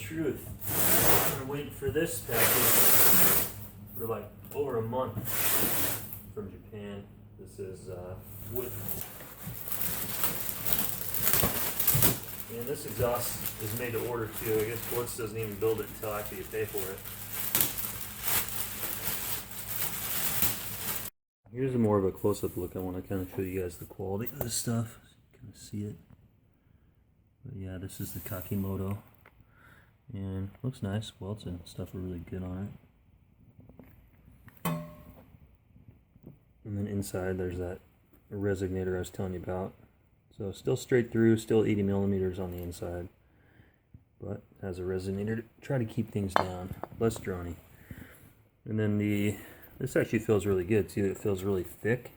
truth. I've been waiting for this package for like over a month from Japan. This is wood. And this exhaust is made to order too. I guess Blitz doesn't even build it until after you pay for it. Here's a more of a close-up look. I want to kind of show you guys the quality of this stuff. You kind of see it. But yeah, this is the Kakimoto. And looks nice. Welds and stuff are really good on it. And then inside there's that resonator I was telling you about. So still straight through, still 80 millimeters on the inside. But has a resonator to try to keep things down. Less drony. And then this actually feels really good. See, it feels really thick.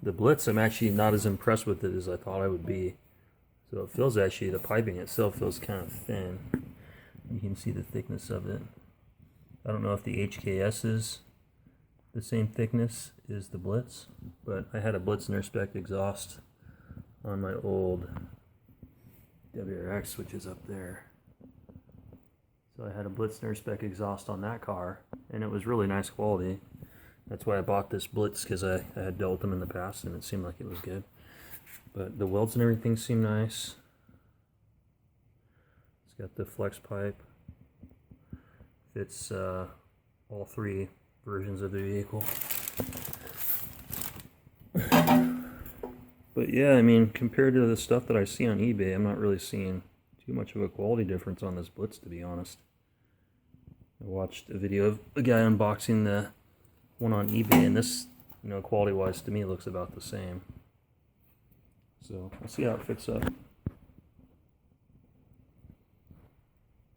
The Blitz, I'm actually not as impressed with it as I thought I would be. So it feels actually, the piping itself feels kind of thin. You can see the thickness of it. I don't know if the HKS is the same thickness as the Blitz, but I had a Blitz Spec exhaust on my old WRX, which is up there. So I had a Blitz Spec exhaust on that car, and it was really nice quality. That's why I bought this Blitz, because I had dealt with them in the past, and it seemed like it was good. But the welds and everything seem nice. It's got the flex pipe. Fits all three versions of the vehicle. But yeah, I mean, compared to the stuff that I see on eBay, I'm not really seeing too much of a quality difference on this Blitz, to be honest. I watched a video of a guy unboxing the one on eBay, and this, you know, quality-wise, to me, looks about the same. So, we'll see how it fits up.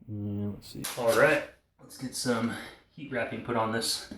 And let's see. Alright, let's get some heat wrapping put on this.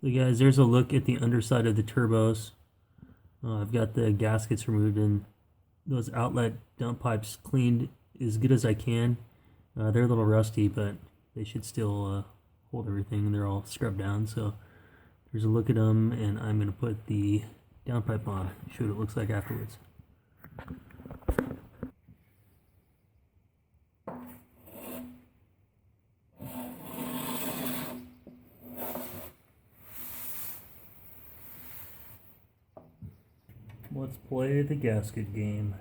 So guys, there's a look at the underside of the turbos. I've got the gaskets removed and those outlet dump pipes cleaned as good as I can. They're a little rusty, but they should still hold everything. They're all scrubbed down. So there's a look at them, and I'm going to put the downpipe on, show what it looks like afterwards. Let's play the gasket game.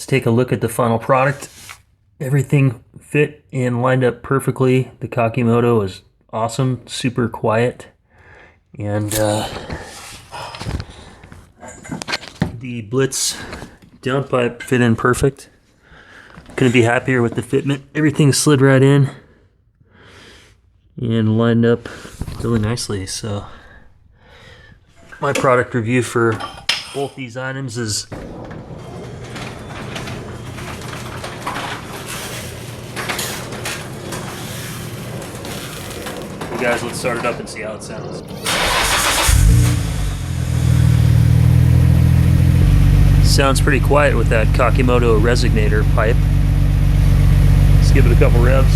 take a look at the final product. Everything fit and lined up perfectly. The Kakimoto is awesome, super quiet, and the Blitz downpipe fit in perfect. Couldn't be happier with the fitment. Everything slid right in and lined up really nicely. So my product review for both these items is guys, let's start it up and see how it sounds. Sounds pretty quiet with that Kakimoto resonator pipe. Let's give it a couple revs.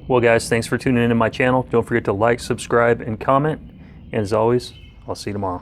Well guys, thanks for tuning into my channel. Don't forget to like, subscribe, and comment. And as always, I'll see you tomorrow.